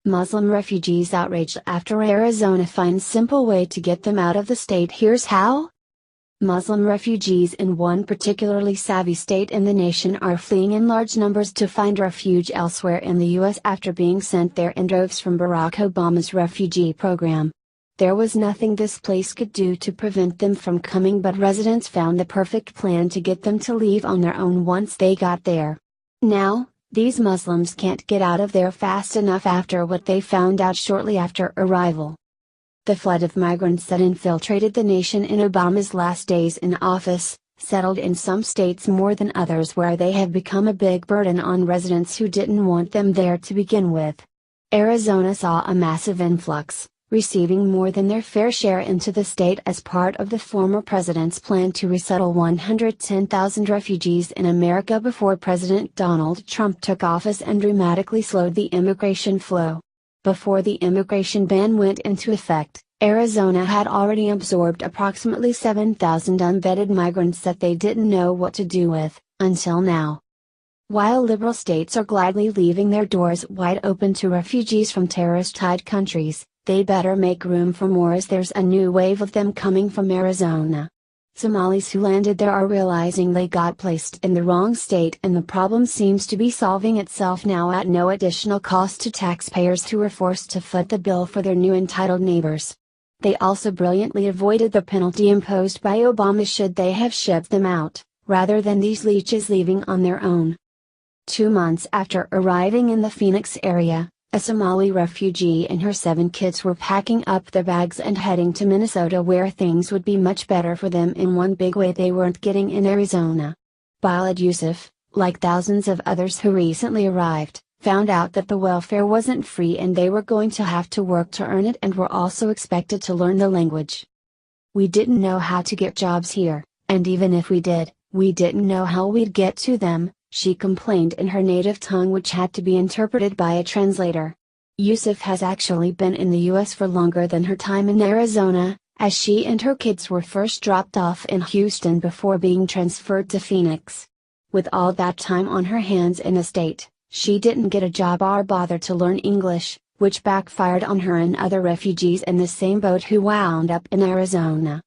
Muslim refugees outraged after Arizona finds simple way to get them out of the state. Here's how. Muslim refugees in one particularly savvy state in the nation are fleeing in large numbers to find refuge elsewhere in the U.S. after being sent there in droves from Barack Obama's refugee program. There was nothing this place could do to prevent them from coming, but residents found the perfect plan to get them to leave on their own once they got there. Now, these Muslims can't get out of there fast enough after what they found out shortly after arrival. The flood of migrants that infiltrated the nation in Obama's last days in office, settled in some states more than others, where they have become a big burden on residents who didn't want them there to begin with. Arizona saw a massive influx, receiving more than their fair share into the state as part of the former president's plan to resettle 110,000 refugees in America before President Donald Trump took office and dramatically slowed the immigration flow. Before the immigration ban went into effect, Arizona had already absorbed approximately 7,000 unvetted migrants that they didn't know what to do with, until now. While liberal states are gladly leaving their doors wide open to refugees from terrorist-tied countries, they better make room for more, as there's a new wave of them coming from Arizona. Somalis who landed there are realizing they got placed in the wrong state, and the problem seems to be solving itself now at no additional cost to taxpayers who were forced to foot the bill for their new entitled neighbors. They also brilliantly avoided the penalty imposed by Obama should they have shipped them out, rather than these leeches leaving on their own. 2 months after arriving in the Phoenix area, a Somali refugee and her 7 kids were packing up their bags and heading to Minnesota, where things would be much better for them in one big way they weren't getting in Arizona. Balad Yusuf, like thousands of others who recently arrived, found out that the welfare wasn't free and they were going to have to work to earn it, and were also expected to learn the language. "We didn't know how to get jobs here, and even if we did, we didn't know how we'd get to them," she complained in her native tongue, which had to be interpreted by a translator. Yusuf has actually been in the U.S. for longer than her time in Arizona, as she and her kids were first dropped off in Houston before being transferred to Phoenix. With all that time on her hands in the state, she didn't get a job or bother to learn English, which backfired on her and other refugees in the same boat who wound up in Arizona.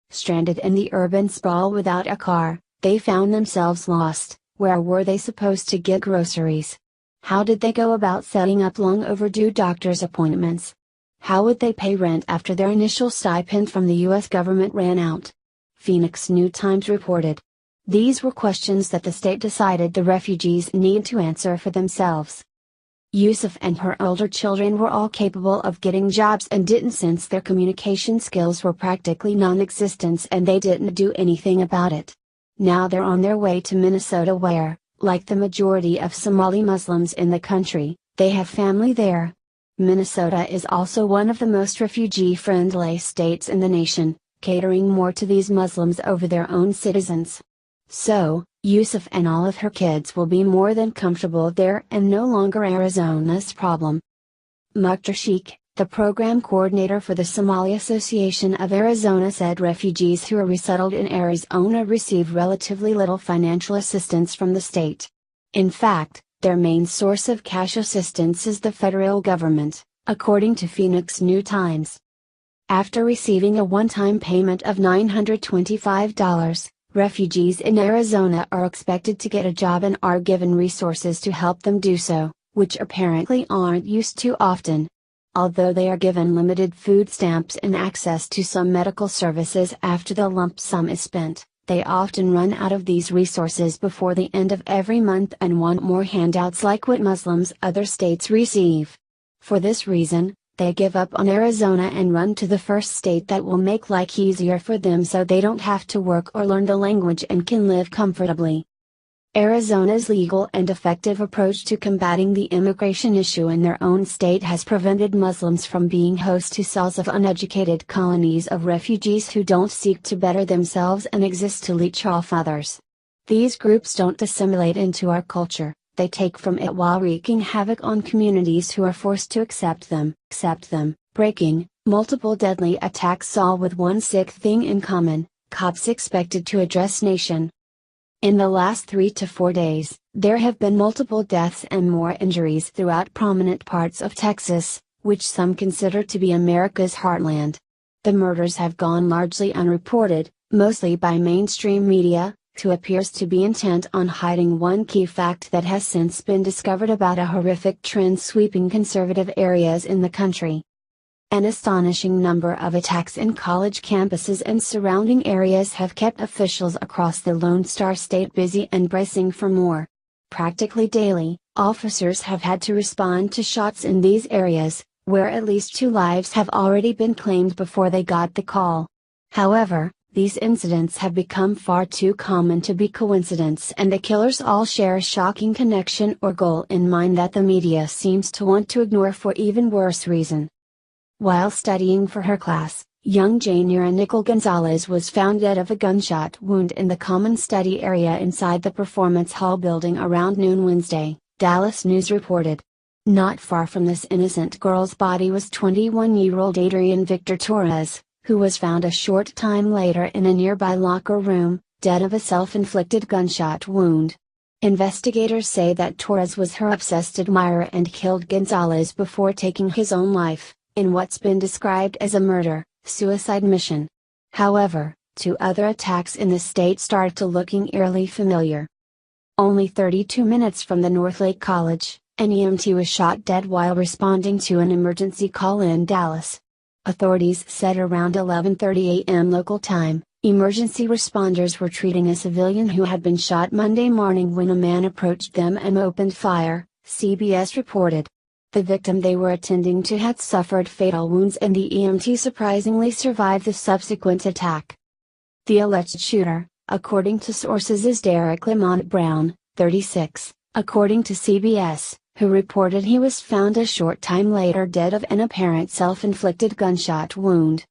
Stranded in the urban sprawl without a car, they found themselves lost. Where were they supposed to get groceries? How did they go about setting up long overdue doctor's appointments? How would they pay rent after their initial stipend from the U.S. government ran out? Phoenix New Times reported. These were questions that the state decided the refugees need to answer for themselves. Yusuf and her older children were all capable of getting jobs and didn't, since their communication skills were practically non-existent, and they didn't do anything about it. Now they're on their way to Minnesota, where, like the majority of Somali Muslims in the country, they have family there. Minnesota is also one of the most refugee-friendly states in the nation, catering more to these Muslims over their own citizens. So, Yusuf and all of her kids will be more than comfortable there and no longer Arizona's problem. Mukhtar Sheikh, the program coordinator for the Somali Association of Arizona, said refugees who are resettled in Arizona receive relatively little financial assistance from the state. In fact, their main source of cash assistance is the federal government, according to Phoenix New Times. After receiving a one-time payment of $925, refugees in Arizona are expected to get a job and are given resources to help them do so, which apparently aren't used to often. Although they are given limited food stamps and access to some medical services after the lump sum is spent, they often run out of these resources before the end of every month and want more handouts like what Muslims other states receive. For this reason, they give up on Arizona and run to the first state that will make life easier for them, so they don't have to work or learn the language and can live comfortably. Arizona's legal and effective approach to combating the immigration issue in their own state has prevented Muslims from being host to cells of uneducated colonies of refugees who don't seek to better themselves and exist to leech off others. These groups don't assimilate into our culture, they take from it while wreaking havoc on communities who are forced to accept them, breaking multiple deadly attacks, all with one sick thing in common: cops expected to address nation. In the last 3 to 4 days, There have been multiple deaths and more injuries throughout prominent parts of Texas, which some consider to be America's heartland. The murders have gone largely unreported, mostly by mainstream media, who appears to be intent on hiding one key fact that has since been discovered about a horrific trend sweeping conservative areas in the country. An astonishing number of attacks in college campuses and surrounding areas have kept officials across the Lone Star State busy and bracing for more. Practically daily, officers have had to respond to shots in these areas, where at least 2 lives have already been claimed before they got the call. However, these incidents have become far too common to be coincidence, and the killers all share a shocking connection or goal in mind that the media seems to want to ignore for even worse reason. While studying for her class, young Janira Nicole Gonzalez was found dead of a gunshot wound in the common study area inside the Performance Hall building around noon Wednesday, Dallas News reported. Not far from this innocent girl's body was 21-year-old Adrian Victor Torres, who was found a short time later in a nearby locker room, dead of a self-inflicted gunshot wound. Investigators say that Torres was her obsessed admirer and killed Gonzalez before taking his own life, in what's been described as a murder-suicide mission. However, 2 other attacks in the state start to looking eerily familiar. Only 32 minutes from the Northlake College, an EMT was shot dead while responding to an emergency call in Dallas. Authorities said around 11:30 a.m. local time, emergency responders were treating a civilian who had been shot Monday morning when a man approached them and opened fire, CBS reported. The victim they were attending to had suffered fatal wounds and the EMT surprisingly survived the subsequent attack. The alleged shooter, according to sources, is Derek Lamont Brown, 36, according to CBS, who reported he was found a short time later dead of an apparent self-inflicted gunshot wound.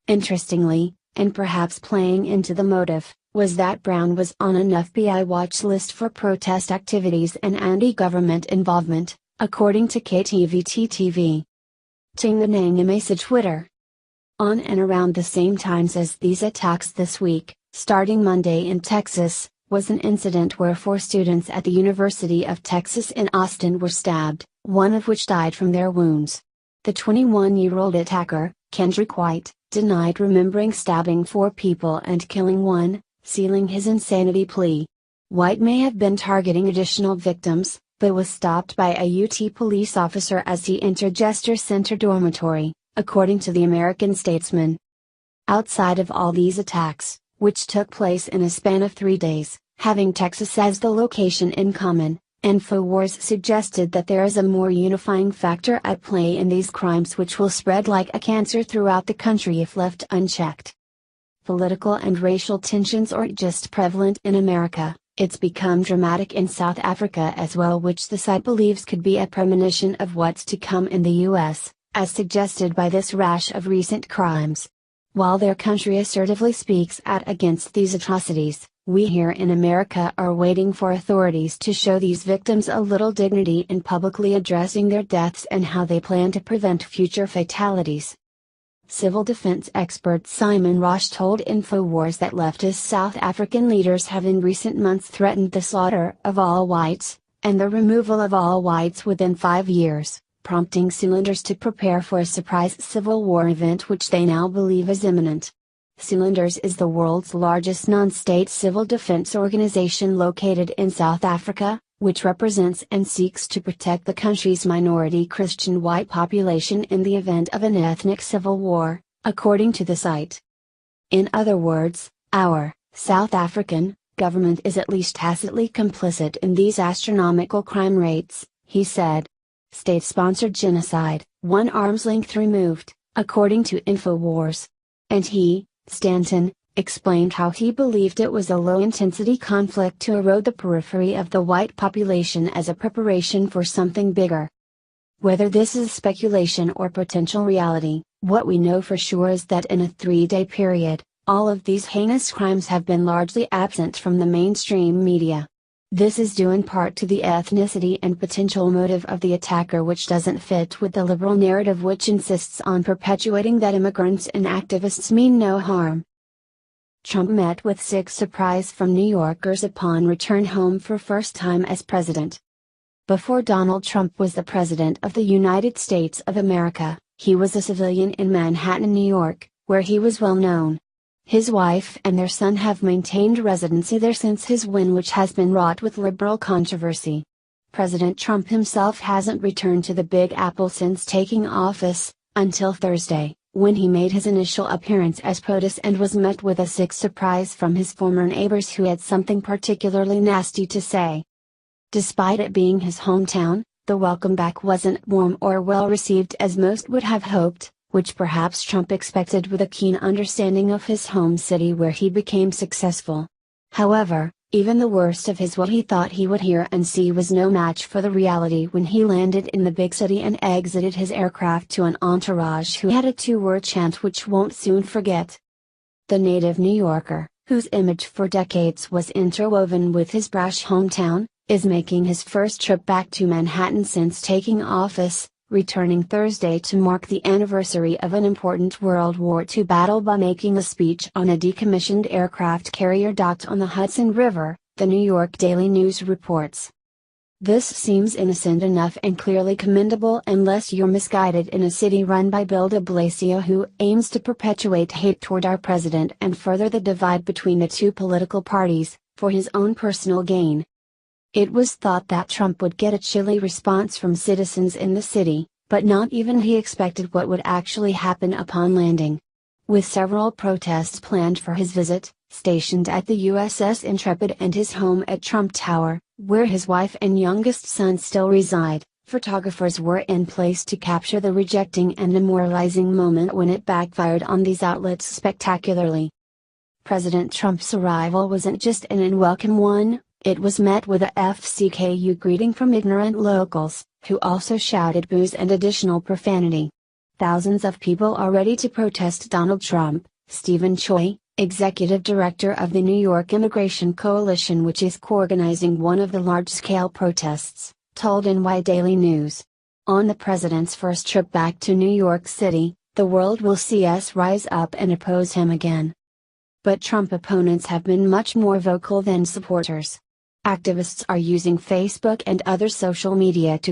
Interestingly, and perhaps playing into the motive, was that Brown was on an FBI watch list for protest activities and anti-government involvement, according to KTVT-TV. Tinganang Mesa Twitter. On and around the same times as these attacks this week, starting Monday in Texas, was an incident where 4 students at the University of Texas in Austin were stabbed, one of which died from their wounds. The 21-year-old attacker, Kendrick White, denied remembering stabbing 4 people and killing one, sealing his insanity plea. White may have been targeting additional victims, but was stopped by a UT police officer as he entered Jester Center dormitory, according to the American Statesman. Outside of all these attacks, which took place in a span of 3 days, having Texas as the location in common, InfoWars suggested that there is a more unifying factor at play in these crimes which will spread like a cancer throughout the country if left unchecked. Political and racial tensions aren't just prevalent in America, it's become dramatic in South Africa as well, which the site believes could be a premonition of what's to come in the US, as suggested by this rash of recent crimes. While their country assertively speaks out against these atrocities, we here in America are waiting for authorities to show these victims a little dignity in publicly addressing their deaths and how they plan to prevent future fatalities. Civil defense expert Simon Roche told InfoWars that leftist South African leaders have in recent months threatened the slaughter of all whites, and the removal of all whites within 5 years, prompting Sealanders to prepare for a surprise civil war event which they now believe is imminent. Sealanders is the world's largest non-state civil defense organization located in South Africa, which represents and seeks to protect the country's minority Christian white population in the event of an ethnic civil war, according to the site. In other words, our South African government is at least tacitly complicit in these astronomical crime rates, he said. State-sponsored genocide, one arm's length removed, according to InfoWars. And he, Stanton, explained how he believed it was a low-intensity conflict to erode the periphery of the white population as a preparation for something bigger. Whether this is speculation or potential reality, what we know for sure is that in a 3-day period, all of these heinous crimes have been largely absent from the mainstream media. This is due in part to the ethnicity and potential motive of the attacker, which doesn't fit with the liberal narrative which insists on perpetuating that immigrants and activists mean no harm. Trump met with sick surprise from New Yorkers upon return home for first time as president. Before Donald Trump was the President of the United States of America, he was a civilian in Manhattan, New York, where he was well known. His wife and their son have maintained residency there since his win, which has been wrought with liberal controversy. President Trump himself hasn't returned to the Big Apple since taking office, until Thursday, when he made his initial appearance as POTUS and was met with a sick surprise from his former neighbors who had something particularly nasty to say. Despite it being his hometown, the welcome back wasn't warm or well received as most would have hoped, which perhaps Trump expected with a keen understanding of his home city where he became successful. However, even the worst of what he thought he would hear and see was no match for the reality when he landed in the big city and exited his aircraft to an entourage who had a two-word chant which won't soon forget. The native New Yorker, whose image for decades was interwoven with his brash hometown, is making his first trip back to Manhattan since taking office, returning Thursday to mark the anniversary of an important World War II battle by making a speech on a decommissioned aircraft carrier docked on the Hudson River, the New York Daily News reports. This seems innocent enough and clearly commendable unless you're misguided in a city run by Bill de Blasio, who aims to perpetuate hate toward our president and further the divide between the two political parties, for his own personal gain. It was thought that Trump would get a chilly response from citizens in the city, but not even he expected what would actually happen upon landing. With several protests planned for his visit, stationed at the USS Intrepid and his home at Trump Tower, where his wife and youngest son still reside, photographers were in place to capture the rejecting and demoralizing moment when it backfired on these outlets spectacularly. President Trump's arrival wasn't just an unwelcome one. It was met with a FCKU greeting from ignorant locals, who also shouted boos and additional profanity. Thousands of people are ready to protest Donald Trump, Stephen Choi, executive director of the New York Immigration Coalition, which is co-organizing one of the large-scale protests, told NY Daily News. On the president's first trip back to New York City, the world will see us rise up and oppose him again. But Trump opponents have been much more vocal than supporters. Activists are using Facebook and other social media to